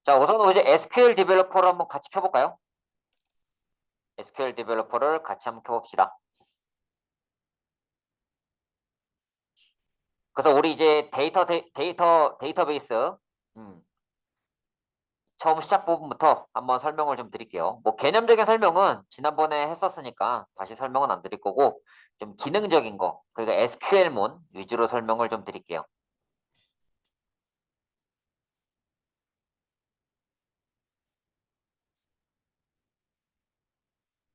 자, 우선 이제 SQL 디벨로퍼를 한번 같이 켜볼까요? SQL 디벨로퍼를 같이 한번 켜봅시다. 그래서 우리 이제 데이터베이스 처음 시작 부분부터 한번 설명을 좀 드릴게요. 뭐 개념적인 설명은 지난번에 했었으니까 다시 설명은 안 드릴 거고 좀 기능적인 거, 그러니까 SQL문 위주로 설명을 좀 드릴게요.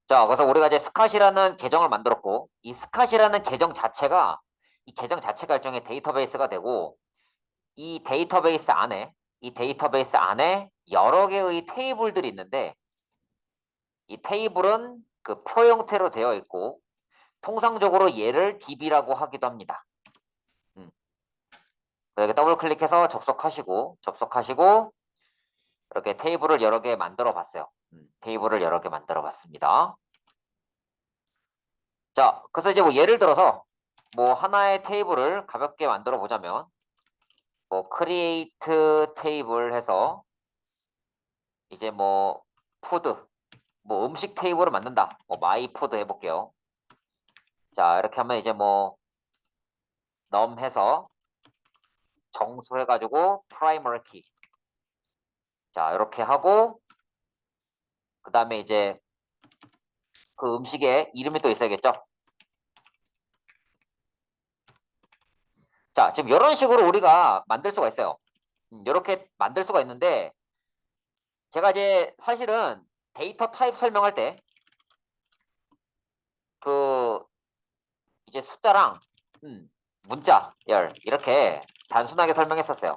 자, 그래서 우리가 이제 스캇이라는 계정을 만들었고, 이 스캇이라는 계정 자체가 일종의 데이터베이스가 되고, 이 데이터베이스 안에 여러 개의 테이블들이 있는데, 이 테이블은 그 표 형태로 되어 있고, 통상적으로 얘를 DB라고 하기도 합니다. 이렇게 더블 클릭해서 접속하시고, 이렇게 테이블을 여러 개 만들어 봤어요. 테이블을 여러 개 만들어 봤습니다. 자, 그래서 이제 뭐 예를 들어서 뭐 하나의 테이블을 가볍게 만들어 보자면 뭐 create 테이블 해서 이제 뭐 푸드 뭐 음식 테이블을 만든다. 뭐 my food 해볼게요. 자, 이렇게 하면 이제 뭐 num 해서 정수 해가지고 primary key. 자, 이렇게 하고 그 다음에 이제 그 음식에 이름이 또 있어야겠죠. 자, 지금 이런 식으로 우리가 만들 수가 있어요. 이렇게 만들 수가 있는데 제가 이제 사실은 데이터 타입 설명할 때 그 이제 숫자랑 문자, 열 이렇게 단순하게 설명했었어요.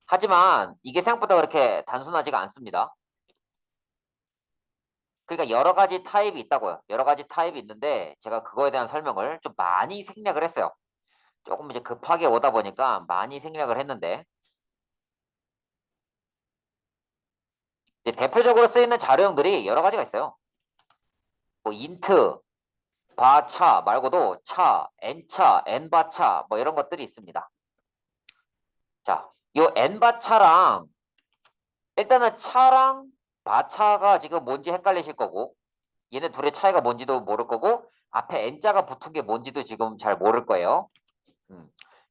하지만 이게 생각보다 그렇게 단순하지가 않습니다. 그러니까 여러 가지 타입이 있다고요. 여러 가지 타입이 있는데 제가 그거에 대한 설명을 좀 많이 생략을 했어요. 조금 이제 급하게 오다 보니까 많이 생략을 했는데 이제 대표적으로 쓰이는 자료형들이 여러 가지가 있어요. 뭐 인트, 바차 말고도 차, n차, n바차 뭐 이런 것들이 있습니다. 자, 요 n바차랑 일단은 차랑 바차가 지금 뭔지 헷갈리실 거고 얘네 둘의 차이가 뭔지도 모를 거고 앞에 n자가 붙은 게 뭔지도 지금 잘 모를 거예요.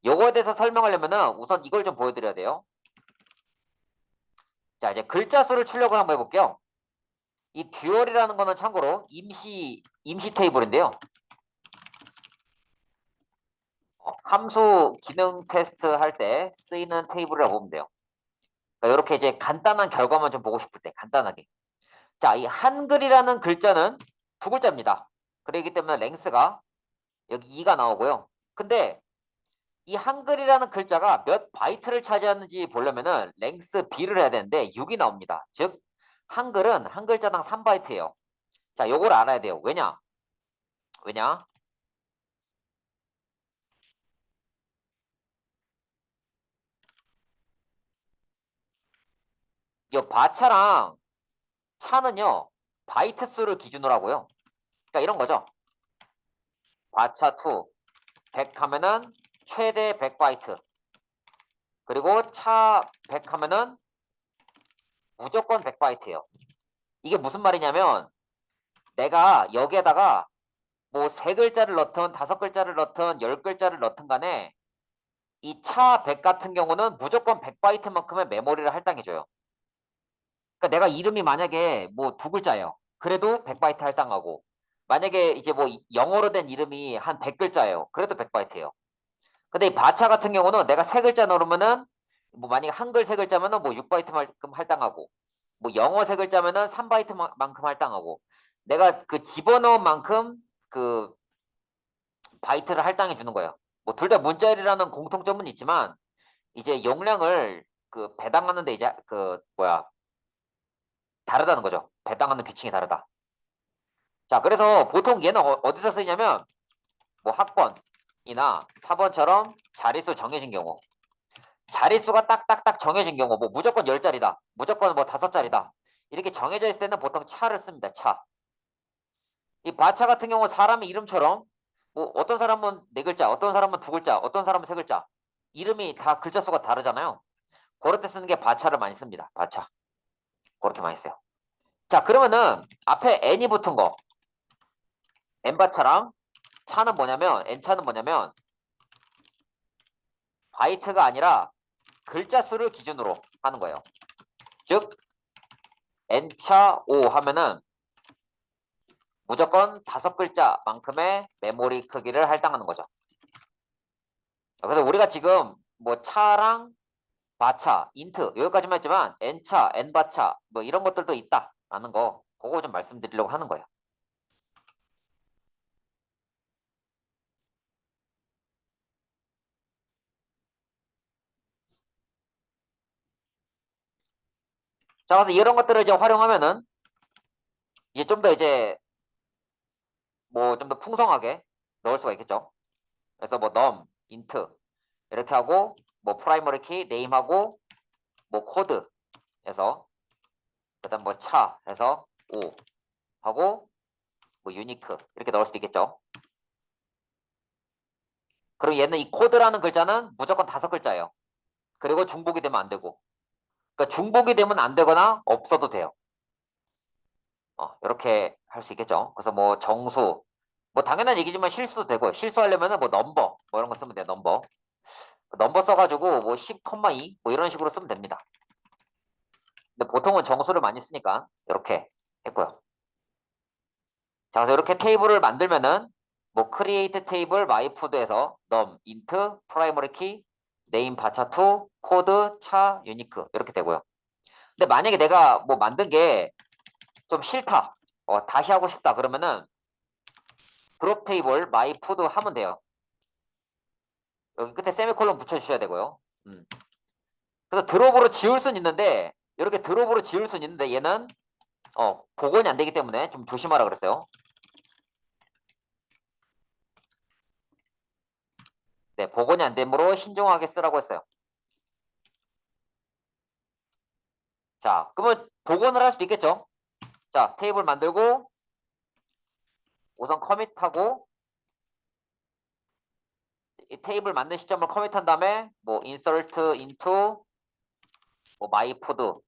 요거에 대해서 설명하려면은 우선 이걸 좀 보여드려야 돼요. 자, 이제 글자 수를 출력을 한번 해볼게요. 이 듀얼이라는 거는 참고로 임시 테이블인데요. 함수 기능 테스트 할 때 쓰이는 테이블이라고 보면 돼요. 그러니까 이렇게 이제 간단한 결과만 좀 보고 싶을 때 간단하게. 자, 이 한글이라는 글자는 두 글자입니다. 그렇기 때문에 랭스가 여기 2가 나오고요. 근데 이 한글이라는 글자가 몇 바이트를 차지하는지 보려면은 랭스 B를 해야 되는데 6이 나옵니다. 즉 한글은 한 글자당 3바이트예요. 자, 요걸 알아야 돼요. 왜냐? 요 바차랑 차는요. 바이트 수를 기준으로 하고요. 그러니까 이런 거죠. 바차 2 100 하면은 최대 100바이트. 그리고 차 100 하면은 무조건 100바이트예요. 이게 무슨 말이냐면 내가 여기에다가 뭐 세 글자를 넣든 다섯 글자를 넣든 열 글자를 넣든 간에 이 차 100 같은 경우는 무조건 100바이트만큼의 메모리를 할당해줘요. 그러니까 내가 이름이 만약에 뭐 두 글자예요. 그래도 100바이트 할당하고 만약에 이제 뭐 영어로 된 이름이 한 100글자예요. 그래도 100바이트예요. 근데 이 바차 같은 경우는 내가 세 글자 넣으면은 뭐 만약에 한글 세 글자면은 뭐 6바이트만큼 할당하고 뭐 영어 세 글자면은 3바이트만큼 할당하고 내가 그 집어넣은 만큼 그 바이트를 할당해 주는 거예요. 뭐 둘 다 문자열이라는 공통점은 있지만 이제 용량을 그 배당하는데 이제 그 뭐야 다르다는 거죠. 배당하는 규칙이 다르다. 자, 그래서 보통 얘는 어디서 쓰이냐면 뭐 학번이나 사번처럼 자릿수 정해진 경우 자릿수가 딱딱딱 정해진 경우 뭐 무조건 10자리다. 무조건 뭐 5자리다. 이렇게 정해져 있을 때는 보통 차를 씁니다. 차. 이 바차 같은 경우 사람의 이름처럼 뭐 어떤 사람은 네 글자, 어떤 사람은 두 글자, 어떤 사람은 세 글자. 이름이 다 글자 수가 다르잖아요. 그럴 때 쓰는 게 바차를 많이 씁니다. 바차. 그렇게 많이 써요. 자, 그러면은 앞에 n이 붙은 거 n바차랑 차는 뭐냐면 n차는 뭐냐면 바이트가 아니라 글자 수를 기준으로 하는 거예요. 즉 n차 5 하면은 무조건 5글자만큼의 메모리 크기를 할당하는 거죠. 그래서 우리가 지금 뭐 차랑 바차, 인트 여기까지만 했지만 n차, n바차 뭐 이런 것들도 있다라는 거 그거 좀 말씀드리려고 하는 거예요. 자, 그래서 이런 것들을 이제 활용하면은 이제 좀 더 이제 뭐 좀 더 풍성하게 넣을 수가 있겠죠. 그래서 뭐 num, int 이렇게 하고 뭐 프라이머리 키 네임하고 뭐 코드 해서 그다음 뭐 차 해서 5 하고 뭐 유니크 이렇게 넣을 수도 있겠죠. 그리고 얘는 이 코드라는 글자는 무조건 5글자예요. 그리고 중복이 되면 안 되고. 그러니까 중복이 되면 안 되거나 없어도 돼요. 이렇게 할 수 있겠죠. 그래서 뭐 정수, 뭐 당연한 얘기지만 실수도 되고 실수하려면은 뭐 넘버 뭐 이런 거 쓰면 돼요. 넘버. 넘버 써가지고 뭐 10,2 뭐 이런 식으로 쓰면 됩니다. 근데 보통은 정수를 많이 쓰니까 이렇게 했고요. 자, 그래서 이렇게 테이블을 만들면은 뭐 create table myfood에서 num, int, primary key, name 바차2, 코드, 차, 유니크 이렇게 되고요. 근데 만약에 내가 뭐 만든 게 좀 싫다, 다시 하고 싶다 그러면은 드롭 테이블 myfood 하면 돼요. 여기 끝에 세미콜론 붙여주셔야 되고요. 그래서 드롭으로 지울 수는 있는데 이렇게 드롭으로 지울 수는 있는데 얘는 복원이 안 되기 때문에 좀 조심하라 그랬어요. 네, 복원이 안 되므로 신중하게 쓰라고 했어요. 자, 그러면 복원을 할 수도 있겠죠. 자, 테이블 만들고 우선 커밋하고 이 테이블 만든 시점을 커밋한 다음에 뭐 insert into 뭐 myfood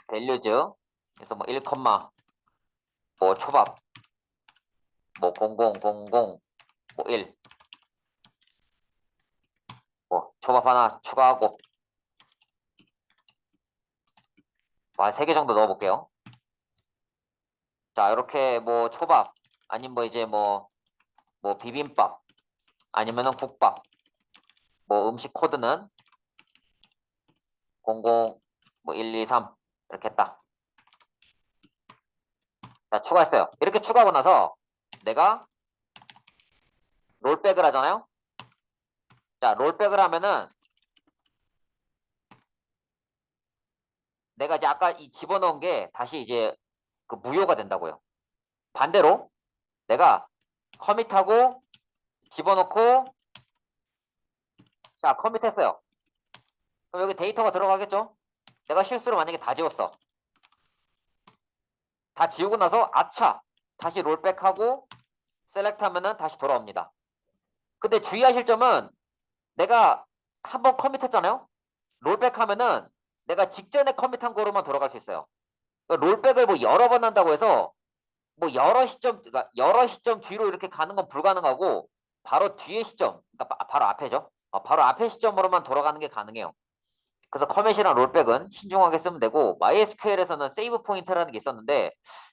values 그래서 뭐 1, 뭐 초밥 뭐 0000 뭐 1, 뭐 초밥 하나 추가하고 뭐 한 3개 정도 넣어볼게요. 자, 이렇게 뭐 초밥 아니면 뭐 이제 뭐 비빔밥 아니면은 국밥 뭐 음식 코드는 00 뭐 1, 2, 3 이렇게 했다. 자, 추가했어요. 이렇게 추가하고 나서 내가 롤백을 하잖아요. 자, 롤백을 하면은 내가 이제 아까 이 집어넣은 게 다시 이제 그 무효가 된다고요. 반대로 내가 커밋하고 집어넣고 자, 커밋했어요. 그럼 여기 데이터가 들어가겠죠? 내가 실수로 만약에 다 지웠어. 다 지우고 나서 아차 다시 롤백하고 셀렉트 하면은 다시 돌아옵니다. 근데 주의하실 점은 내가 한번 커밋했잖아요. 롤백 하면은 내가 직전에 커밋한 거로만 돌아갈 수 있어요. 그러니까 롤백을 뭐 여러 번 한다고 해서 뭐 그러니까 여러 시점 뒤로 이렇게 가는 건 불가능하고 바로 뒤에 시점, 그러니까 바로 앞에죠. 바로 앞에 시점으로만 돌아가는 게 가능해요. 그래서 커밋이랑 롤백은 신중하게 쓰면 되고 MySQL에서는 세이브 포인트라는 게 있었는데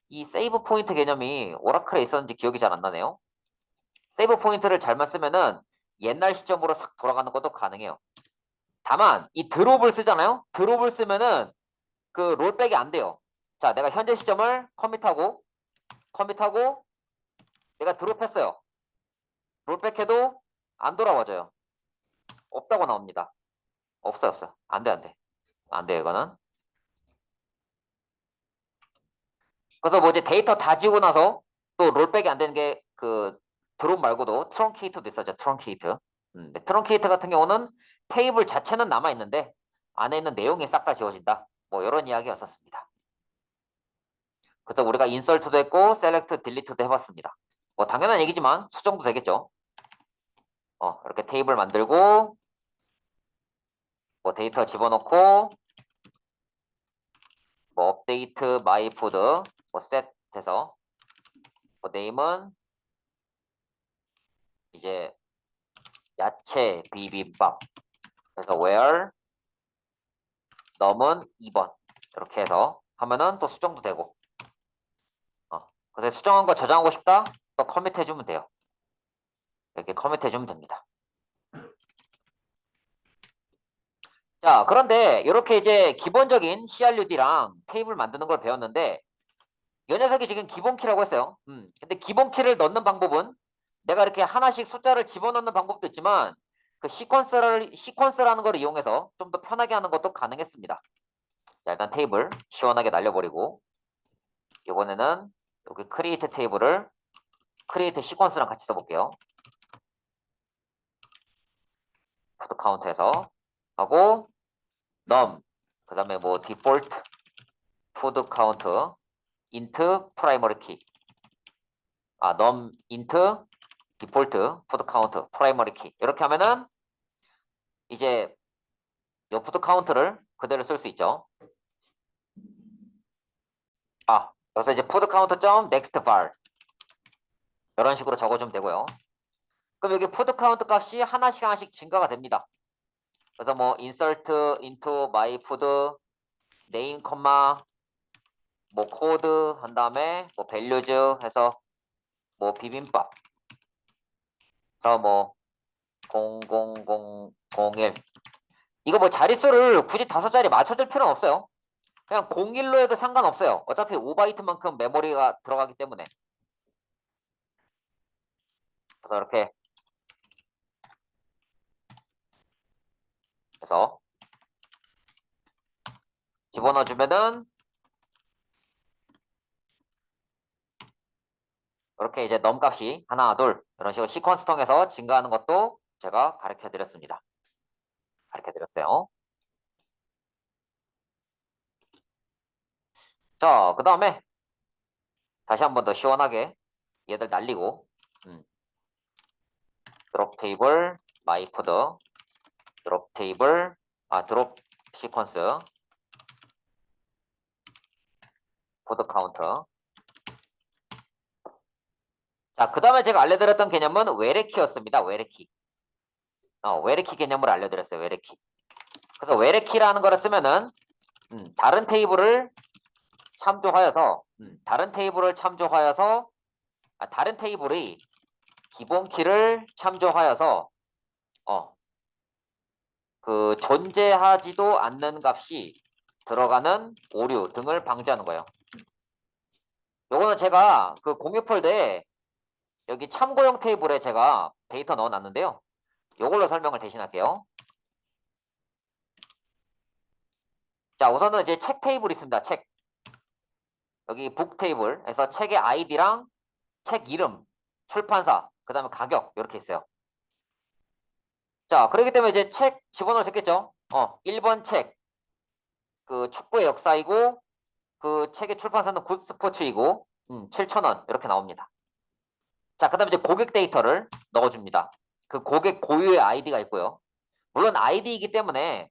이 세이브 포인트 개념이 오라클에 있었는지 기억이 잘 안 나네요. 세이브 포인트를 잘만 쓰면은 옛날 시점으로 싹 돌아가는 것도 가능해요. 다만 이 드롭을 쓰잖아요. 드롭을 쓰면은 그 롤백이 안 돼요. 자, 내가 현재 시점을 커밋하고 내가 드롭했어요. 롤백해도 안 돌아와줘요. 없다고 나옵니다. 없어요, 없어. 안 돼, 안 돼. 안 돼, 이거는. 그래서 뭐 이제 데이터 다 지우고 나서 또 롤백이 안 되는 게 그 드롭 말고도 트렁케이트도 있었죠. 트렁케이트. 트렁케이트 같은 경우는 테이블 자체는 남아 있는데 안에 있는 내용이 싹 다 지워진다. 뭐 이런 이야기였었습니다. 그래서 우리가 인설트도 했고 셀렉트, 딜리트도 해봤습니다. 뭐 당연한 얘기지만 수정도 되겠죠. 이렇게 테이블 만들고 뭐 데이터 집어넣고 뭐 업데이트 마이 푸드 뭐 셋해서 뭐 네임은 이제 야채 비빔밥 그래서 where 넘은 2번 이렇게 해서 하면은 또 수정도 되고 그래서 수정한 거 저장하고 싶다 또 커밋 해주면 돼요. 이렇게 커밋 해주면 됩니다. 자, 그런데 이렇게 이제 기본적인 CRUD랑 테이블 만드는 걸 배웠는데 이 녀석이 지금 기본 키라고 했어요. 근데 기본 키를 넣는 방법은 내가 이렇게 하나씩 숫자를 집어넣는 방법도 있지만 그 시퀀스라는 걸 이용해서 좀 더 편하게 하는 것도 가능했습니다. 자, 일단 테이블 시원하게 날려버리고 이번에는 여기 크리에이트 테이블을 크리에이트 시퀀스랑 같이 써볼게요. 푸드 카운트에서 하고 num 그 다음에 뭐 디폴트 푸드 카운트 int 프라이머리 키 num int 디폴트 푸드 카운트 프라이머리 키 이렇게 하면은 이제 이 푸드 카운트를 그대로 쓸 수 있죠. 여기서 이제 푸드 카운트 점 next var 이런 식으로 적어주면 되고요. 그럼 여기 푸드 카운트 값이 하나씩 증가가 됩니다. 그래서 뭐 insert into my food name, 뭐 코드 한 다음에 뭐 values 해서 뭐 비빔밥 그래서 뭐 00001 이거 뭐 자릿수를 굳이 5자리 맞춰줄 필요는 없어요. 그냥 01로 해도 상관없어요. 어차피 5바이트만큼 메모리가 들어가기 때문에. 그래서 이렇게 해서 집어넣어주면은 이렇게 이제 넘 값이 하나, 둘 이런 식으로 시퀀스 통해서 증가하는 것도 제가 가르쳐 드렸습니다. 가르쳐 드렸어요. 자, 그 다음에 다시 한 번 더 시원하게 얘들 날리고 드롭 테이블 마이 푸드 드롭 테이블 드롭 시퀀스 푸드 카운터 자, 그 다음에 제가 알려드렸던 개념은 외래키였습니다. 외래키. 외래키 개념을 알려드렸어요. 외래키. 그래서 외래키라는 거를 쓰면은 다른 테이블을 참조하여서 다른 테이블이 기본 키를 참조하여서 그 존재하지도 않는 값이 들어가는 오류 등을 방지하는 거예요. 요거는 제가 그 공유 폴더에 여기 참고용 테이블에 제가 데이터 넣어놨는데요. 요걸로 설명을 대신할게요. 자, 우선은 이제 책 테이블이 있습니다. 책. 여기 북 테이블에서 책의 아이디랑 책 이름, 출판사, 그 다음에 가격 이렇게 있어요. 자, 그렇기 때문에 이제 책 집어넣을 수 있겠죠? 1번 책, 그 축구의 역사이고 그 책의 출판사는 굿스포츠이고 7,000원 이렇게 나옵니다. 자, 그 다음에 이제 고객 데이터를 넣어줍니다. 그 고객 고유의 아이디가 있고요. 물론 아이디이기 때문에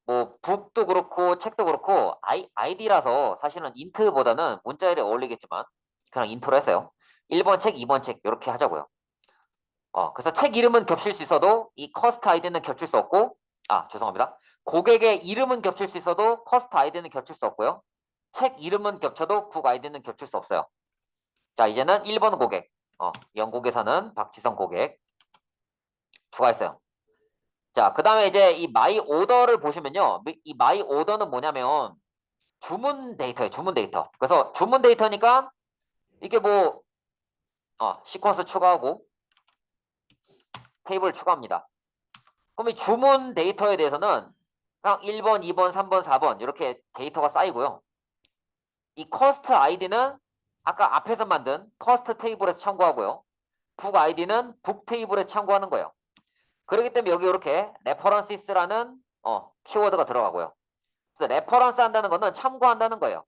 뭐 북도 그렇고 책도 그렇고 아이디라서 사실은 인트보다는 문자열이 어울리겠지만 그냥 인트로 했어요. 1번 책, 2번 책 이렇게 하자고요. 그래서 책 이름은 겹칠 수 있어도 이 커스트 아이디는 겹칠 수 없고 죄송합니다. 고객의 이름은 겹칠 수 있어도 커스트 아이디는 겹칠 수 없고요. 책 이름은 겹쳐도 북 아이디는 겹칠 수 없어요. 자, 이제는 1번 고객 영국에 사는 박지성 고객 추가했어요. 자, 그 다음에 이제 이 마이 오더를 보시면요. 이 마이 오더는 뭐냐면 주문 데이터예요. 주문 데이터. 그래서 주문 데이터니까 이게 뭐 시퀀스 추가하고 테이블 추가합니다. 그럼 이 주문 데이터에 대해서는 그냥 1번, 2번, 3번, 4번 이렇게 데이터가 쌓이고요. 이 커스트 아이디는 아까 앞에서 만든 커스트 테이블에서 참고하고요. 북 아이디는 북 테이블에서 참고하는 거예요. 그렇기 때문에 여기 이렇게 레퍼런시스라는 키워드가 들어가고요. 그래서 레퍼런스 한다는 거는 참고한다는 거예요.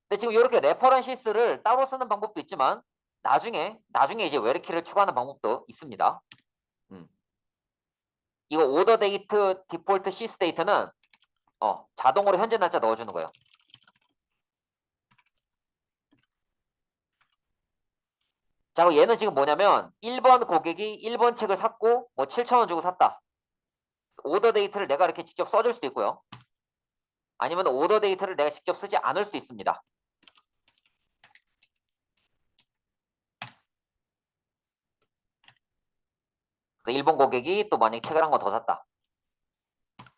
근데 지금 이렇게 레퍼런시스를 따로 쓰는 방법도 있지만 나중에 이제 외래키를 추가하는 방법도 있습니다. 이거 오더 데이트 디폴트 C 스테이트는 자동으로 현재 날짜 넣어주는 거예요. 자, 그럼 얘는 지금 뭐냐면 1번 고객이 1번 책을 샀고 뭐 7,000원 주고 샀다. 오더 데이트를 내가 이렇게 직접 써줄 수도 있고요. 아니면 오더 데이트를 내가 직접 쓰지 않을 수도 있습니다. 그래서 1번 고객이 또 만약에 책을 한 권 더 샀다.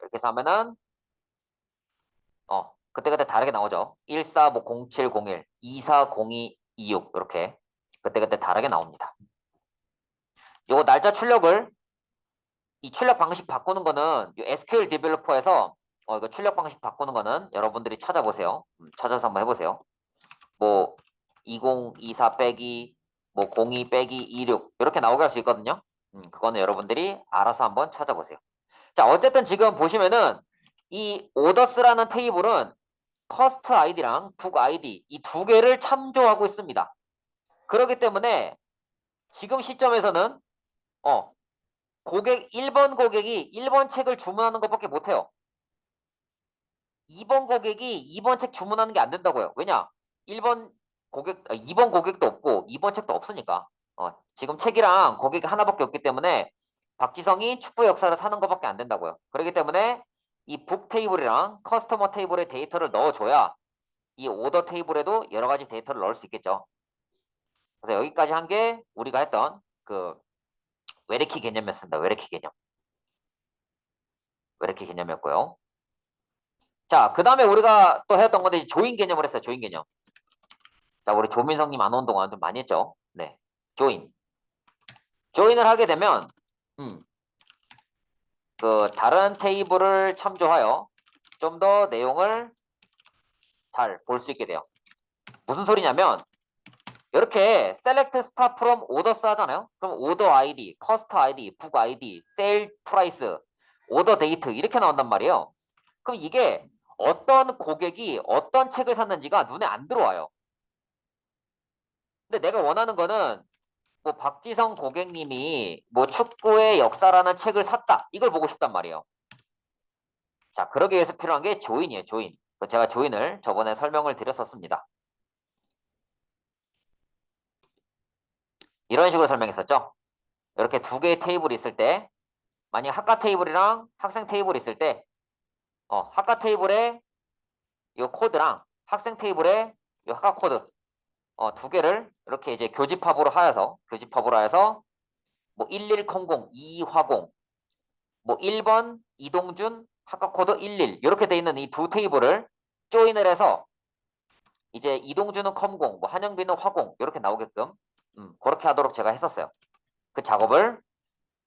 이렇게 해서 하면은 그때그때 다르게 나오죠. 14뭐0701, 240226 이렇게 그때그때 다르게 나옵니다. 요거 날짜 출력을 이 출력 방식 바꾸는 거는 SQL 디벨로퍼에서 이거 출력 방식 바꾸는 거는 여러분들이 찾아보세요. 찾아서 한번 해보세요. 뭐 2024 빼기 뭐 02 빼기 26 이렇게 나오게 할 수 있거든요. 그거는 여러분들이 알아서 한번 찾아보세요. 자, 어쨌든 지금 보시면은 이 오더스라는 테이블은 커스트 아이디랑 북 아이디 이 두 개를 참조하고 있습니다. 그렇기 때문에 지금 시점에서는 고객 1번 고객이 1번 책을 주문하는 것밖에 못해요. 2번 고객이 2번 책 주문하는 게 안 된다고요. 왜냐? 2번 고객도 없고 2번 책도 없으니까. 지금 책이랑 고객이 하나밖에 없기 때문에 박지성이 축구 역사를 사는 것밖에 안 된다고요. 그렇기 때문에 이 북 테이블이랑 커스터머 테이블에 데이터를 넣어줘야 이 오더 테이블에도 여러 가지 데이터를 넣을 수 있겠죠. 그래서 여기까지 한 게 우리가 했던 그 웨레키 개념이었습니다. 웨레키 개념. 웨레키 개념이었고요. 자, 그 다음에 우리가 또 했던 건데 조인 개념을 했어요. 조인 개념. 자, 우리 조민성님 안 온 동안 좀 많이 했죠. 네, 조인. 조인을 하게 되면 그 다른 테이블을 참조하여 좀 더 내용을 잘 볼 수 있게 돼요. 무슨 소리냐면 이렇게 select star from orders 하잖아요. 그럼 order ID, cost ID, book ID, sale price, order date 이렇게 나온단 말이에요. 그럼 이게 어떤 고객이 어떤 책을 샀는지가 눈에 안 들어와요. 근데 내가 원하는 거는 뭐 박지성 고객님이 뭐 축구의 역사라는 책을 샀다. 이걸 보고 싶단 말이에요. 자, 그러기 위해서 필요한 게 조인이에요. 조인. 제가 조인을 저번에 설명을 드렸었습니다. 이런 식으로 설명했었죠. 이렇게 두 개의 테이블이 있을 때 만약 학과 테이블이랑 학생 테이블이 있을 때 학과 테이블에 이 코드랑 학생 테이블에 이 학과 코드 두 개를 이렇게 이제 교집합으로 하여서 뭐 1100 이화공 뭐 1번 이동준 학과 코드 11 이렇게 돼 있는 이 두 테이블을 조인을 해서 이제 이동준은 컴공 뭐 한영빈은 화공 이렇게 나오게끔 그렇게 하도록 제가 했었어요. 그 작업을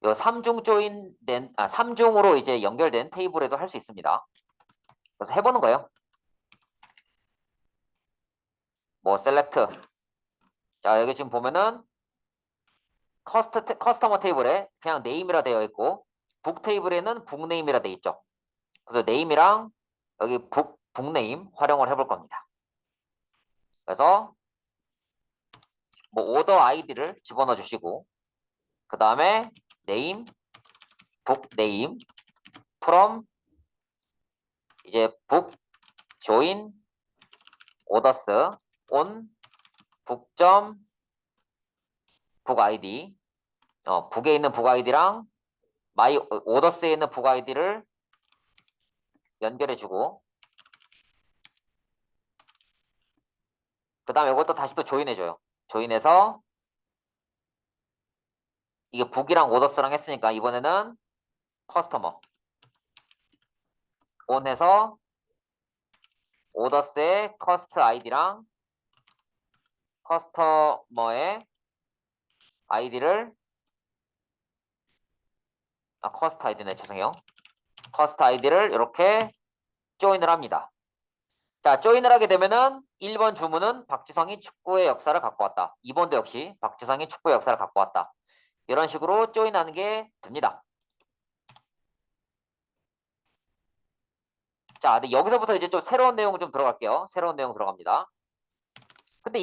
요 3중 조인된 3중으로 이제 연결된 테이블에도 할 수 있습니다. 그래서 해보는 거예요. 뭐 셀렉트 자 여기 지금 보면은 커스터머 테이블에 그냥 네임이라 되어 있고 북 테이블에는 북네임이라 되어 있죠. 그래서 네임이랑 여기 북네임 활용을 해볼 겁니다. 그래서 뭐 오더 아이디를 집어넣어 주시고 그 다음에 네임 북네임 from 이제 북 join orders on 북점 북 아이디 북에 있는 북 아이디랑 마이 오더스에 있는 북 아이디를 연결해주고 그 다음에 이것도 다시 또 조인해줘요. 조인해서 이게 북이랑 오더스랑 했으니까 이번에는 커스터머 온해서 오더스의 커스트 아이디랑 커스터머의 아이디를 커스트 아이디네 죄송해요. 커스트 아이디를 이렇게 조인을 합니다. 자, 조인을 하게 되면은 1번 주문은 박지성이 축구의 역사를 갖고 왔다. 2번도 역시 박지성이 축구의 역사를 갖고 왔다. 이런 식으로 조인하는 게 됩니다. 자, 근데 여기서부터 이제 좀 새로운 내용을 좀 들어갈게요. 새로운 내용 들어갑니다. 근데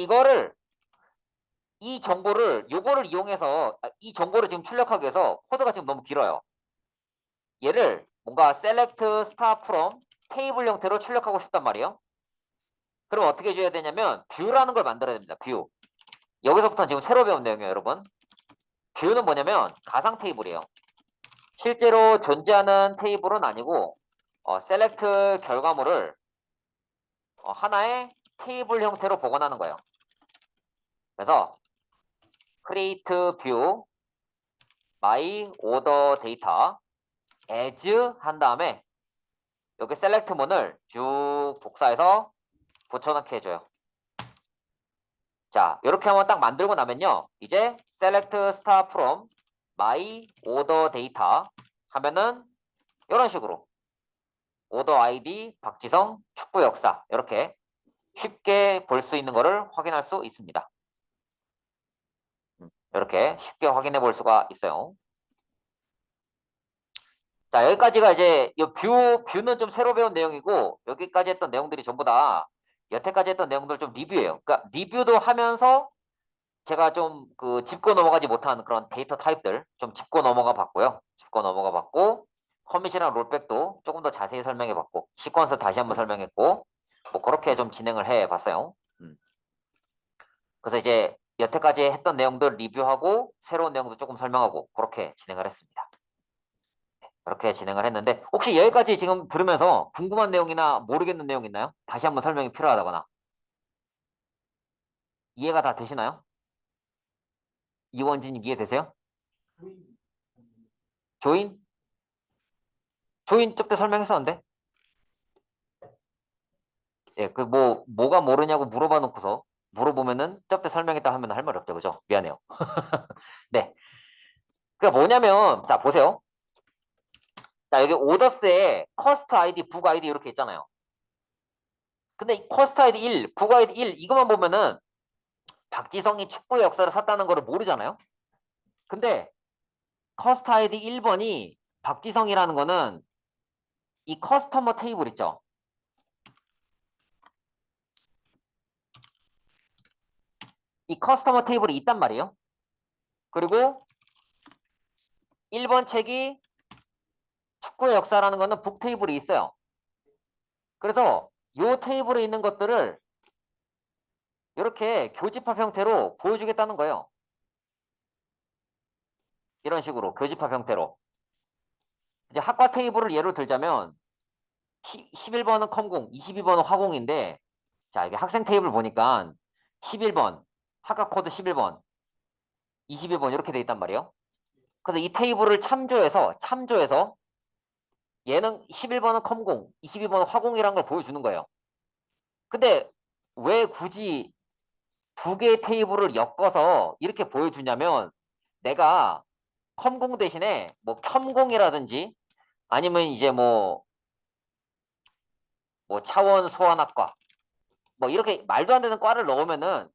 이 정보를 요거를 이용해서 이 정보를 지금 출력하기 위해서 코드가 지금 너무 길어요. 얘를 뭔가 select star from 테이블 형태로 출력하고 싶단 말이에요. 그럼 어떻게 해줘야 되냐면 뷰라는 걸 만들어야 됩니다. 뷰. 여기서부터는 지금 새로 배운 내용이에요, 여러분. 뷰는 뭐냐면 가상 테이블이에요. 실제로 존재하는 테이블은 아니고 셀렉트 결과물을 하나의 테이블 형태로 복원하는 거예요. 그래서 create view my order data as 한 다음에 여기 select 문을 쭉 복사해서 붙여넣기 해줘요. 자, 이렇게 한번 딱 만들고 나면요. 이제 select star from my order data 하면은 이런 식으로 order ID 박지성 축구 역사 이렇게 쉽게 볼 수 있는 거를 확인할 수 있습니다. 이렇게 쉽게 확인해 볼 수가 있어요. 자, 여기까지가 이제 이 뷰는 좀 새로 배운 내용이고 여기까지 했던 내용들이 전부 다 여태까지 했던 내용들 좀 리뷰예요. 그러니까 리뷰도 하면서 제가 좀 그 짚고 넘어가지 못한 그런 데이터 타입들 좀 짚고 넘어가 봤고요. 짚고 넘어가 봤고 커밋이랑 롤백도 조금 더 자세히 설명해 봤고 시퀀스 다시 한번 설명했고 뭐 그렇게 좀 진행을 해 봤어요. 그래서 이제 여태까지 했던 내용들 리뷰하고 새로운 내용도 조금 설명하고 그렇게 진행을 했습니다. 그렇게 진행을 했는데 혹시 여기까지 지금 들으면서 궁금한 내용이나 모르겠는 내용 있나요? 다시 한번 설명이 필요하다거나 이해가 다 되시나요? 이원진님 이해되세요? 조인? 조인 쪽때 설명했었는데 예, 그 뭐가 모르냐고 물어봐 놓고서 물어보면은 저때 설명했다 하면 할 말이 없죠. 그죠? 미안해요. 네. 그게 뭐냐면 자, 보세요. 자, 여기 오더스에 커스트 아이디, 북 아이디 이렇게 있잖아요. 근데 이 커스트 아이디 1, 북 아이디 1 이것만 보면은 박지성이 축구의 역사를 샀다는 거를 모르잖아요. 근데 커스트 아이디 1번이 박지성이라는 거는 이 커스터머 테이블 있죠. 이 커스터머 테이블이 있단 말이에요. 그리고 1번 책이 축구의 역사라는 거는 북 테이블이 있어요. 그래서 이 테이블에 있는 것들을 이렇게 교집합 형태로 보여주겠다는 거예요. 이런 식으로 교집합 형태로. 이제 학과 테이블을 예로 들자면 11번은 컴공, 22번은 화공인데 자, 이게 학생 테이블 보니까 11번, 학과 코드 11번, 22번 이렇게 돼 있단 말이에요. 그래서 이 테이블을 참조해서 얘는 11번은 컴공, 22번은 화공이라는 걸 보여주는 거예요. 근데 왜 굳이 두 개의 테이블을 엮어서 이렇게 보여주냐면 내가 컴공 대신에 뭐 켬공이라든지 아니면 이제 뭐 차원 소환학과 뭐 이렇게 말도 안 되는 과를 넣으면은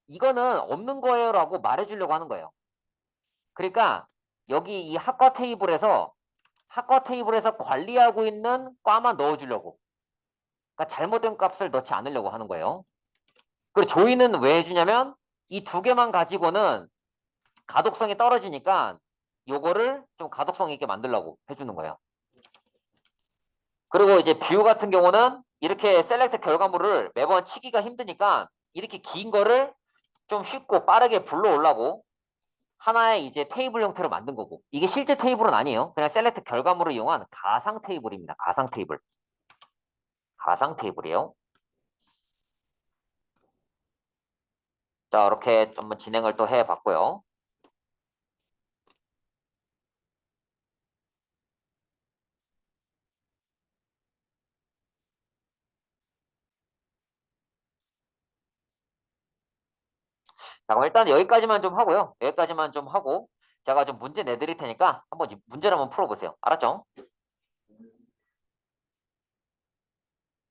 이거는 없는 거예요라고 말해주려고 하는 거예요. 그러니까 여기 이 학과 테이블에서 관리하고 있는 과만 넣어주려고. 그러니까 잘못된 값을 넣지 않으려고 하는 거예요. 그리고 조인은 왜 해주냐면 이 두 개만 가지고는 가독성이 떨어지니까 요거를 좀 가독성 있게 만들려고 해주는 거예요. 그리고 이제 뷰 같은 경우는 이렇게 셀렉트 결과물을 매번 치기가 힘드니까 이렇게 긴 거를 좀 쉽고 빠르게 불러오려고 하나의 이제 테이블 형태로 만든 거고 이게 실제 테이블은 아니에요. 그냥 셀렉트 결과물을 이용한 가상 테이블입니다. 가상 테이블. 가상 테이블이에요. 자, 이렇게 좀 진행을 또 해봤고요. 자, 그럼 일단 여기까지만 좀 하고요. 여기까지만 좀 하고 제가 좀 문제 내드릴 테니까 한번 문제를 한번 풀어보세요. 알았죠?